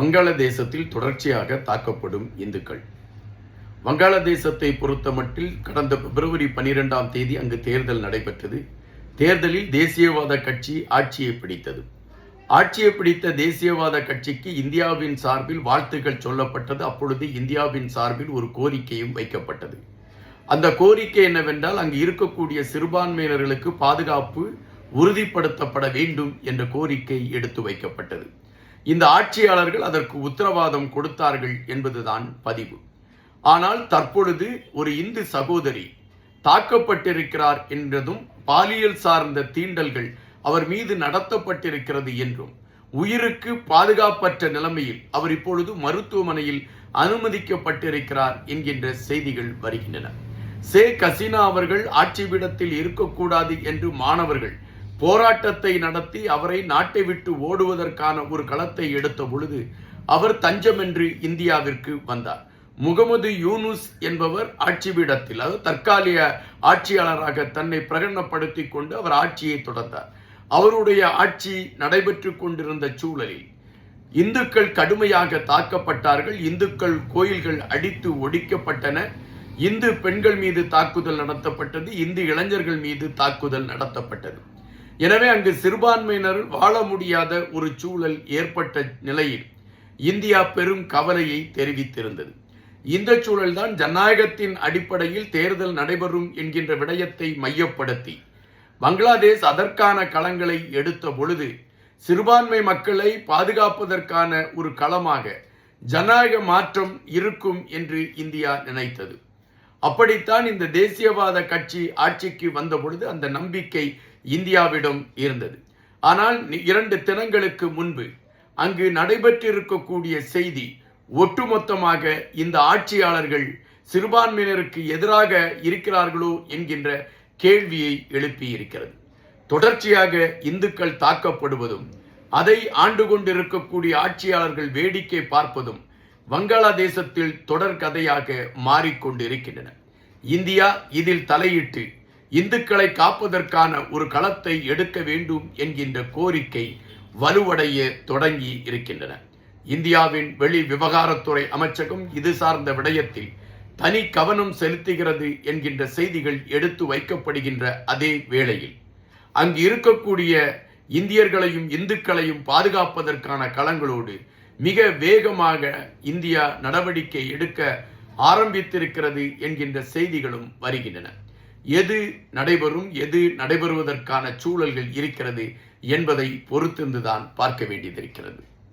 வங்காளதேசத்தில் தொடர்ச்சியாக தாக்கப்படும் இந்துக்கள். வங்காளதேசத்தை பொறுத்தமட்டில் கடந்த பிப்ரவரி 12ஆம் தேதி அங்கு தேர்தல் நடைபெற்றது. தேர்தலில் தேசியவாத கட்சி ஆட்சியை பிடித்தது. ஆட்சியை பிடித்த தேசியவாத கட்சிக்கு இந்தியாவின் சார்பில் வாழ்த்துக்கள் சொல்லப்பட்டது. அப்பொழுது இந்தியாவின் சார்பில் ஒரு கோரிக்கையும் வைக்கப்பட்டது. அந்த கோரிக்கை என்னவென்றால், அங்கு இருக்கக்கூடிய சிறுபான்மையினர்களுக்கு பாதுகாப்பு உறுதிப்படுத்தப்பட வேண்டும் என்ற கோரிக்கை எடுத்து வைக்கப்பட்டது. இந்த ஆட்சியாளர்கள் அதற்கு உத்தரவாதம் கொடுத்தார்கள் என்பதுதான் பதிவு. ஆனால் தற்பொழுது ஒரு இந்து சகோதரி தாக்கப்பட்டிருக்கிறார் என்றதும், பாலியல் சார்ந்த தீண்டல்கள் அவர் மீது நடத்தப்பட்டிருக்கிறது என்றும், உயிருக்கு பாதுகாப்பற்ற நிலைமையில் அவர் இப்பொழுது மருத்துவமனையில் அனுமதிக்கப்பட்டிருக்கிறார் என்கின்ற செய்திகள் வருகின்றன. ஷேக் ஹசீனா அவர்கள் ஆட்சி பீடத்தில் இருக்கக்கூடாது என்று மாணவர்கள் போராட்டத்தை நடத்தி அவரை நாட்டை விட்டு ஓடுவதற்கான ஒரு களத்தை எடுத்த பொழுது அவர் தஞ்சமென்று இந்தியாவிற்கு வந்தார். முகமது யூனுஸ் என்பவர் ஆட்சி பீடத்தில், அதாவது தற்காலிக ஆட்சியாளராக தன்னை பிரகடனப்படுத்திக் கொண்டு அவர் ஆட்சியை தொடர்ந்தார். அவருடைய ஆட்சி நடைபெற்று கொண்டிருந்த சூழலில் இந்துக்கள் கடுமையாக தாக்கப்பட்டார்கள். இந்துக்கள் கோயில்கள் அடித்து ஒடிக்கப்பட்டன. இந்து பெண்கள் மீது தாக்குதல் நடத்தப்பட்டது. இந்து இளைஞர்கள் மீது தாக்குதல் நடத்தப்பட்டது. எனவே அங்கு சிறுபான்மையினர் வாழ முடியாத ஒரு சூழல் ஏற்பட்ட நிலையில் இந்தியா பெரும் கவலையை தெரிவித்திருந்தது. இந்த சூழல்தான் ஜனநாயகத்தின் அடிப்படையில் தேர்தல் நடைபெறும் என்கின்ற விடயத்தை மையப்படுத்தி பங்களாதேஷ் அதற்கான களங்களை எடுத்த பொழுது, சிறுபான்மை மக்களை பாதுகாப்பதற்கான ஒரு களமாக ஜனநாயக மாற்றம் இருக்கும் என்று இந்தியா நினைத்தது. அப்படித்தான் இந்த தேசியவாத கட்சி ஆட்சிக்கு வந்த பொழுது அந்த நம்பிக்கை இந்தியாவிடம் இருந்தது. ஆனால் 2 தினங்களுக்கு முன்பு அங்கு நடைபெற்றிருக்கக்கூடிய செய்தி ஒட்டுமொத்தமாக இந்த ஆட்சியாளர்கள் சிறுபான்மையினருக்கு எதிராக இருக்கிறார்களோ என்கின்ற கேள்வியை எழுப்பியிருக்கிறது. தொடர்ச்சியாக இந்துக்கள் தாக்கப்படுவதும், அதை ஆண்டு கொண்டிருக்கக்கூடிய ஆட்சியாளர்கள் வேடிக்கை பார்ப்பதும் வங்காளதேசத்தில் தொடர் கதையாக மாறிக்கொண்டிருக்கின்றன. இந்தியா இதில் தலையிட்டு இந்துக்களை காப்பதற்கான ஒரு களத்தை எடுக்க வேண்டும் என்கின்ற கோரிக்கை வலுவடைய தொடங்கி இருக்கின்றன. இந்தியாவின் வெளி விவகாரத்துறை அமைச்சகம் இது சார்ந்த விடயத்தில் தனி கவனம் செலுத்துகிறது என்கின்ற செய்திகள் எடுத்து வைக்கப்படுகின்ற அதே வேளையில், அங்கு இருக்கக்கூடிய இந்தியர்களையும் இந்துக்களையும் பாதுகாப்பதற்கான களங்களோடு மிக வேகமாக இந்தியா நடவடிக்கை எடுக்க ஆரம்பித்திருக்கிறது என்கின்ற செய்திகளும் வருகின்றன. எது நடைபெறும், எது நடைபெறுவதற்கான சூழல்கள் இருக்கிறது என்பதை பொறுத்திருந்துதான் பார்க்க வேண்டியதிருக்கிறது.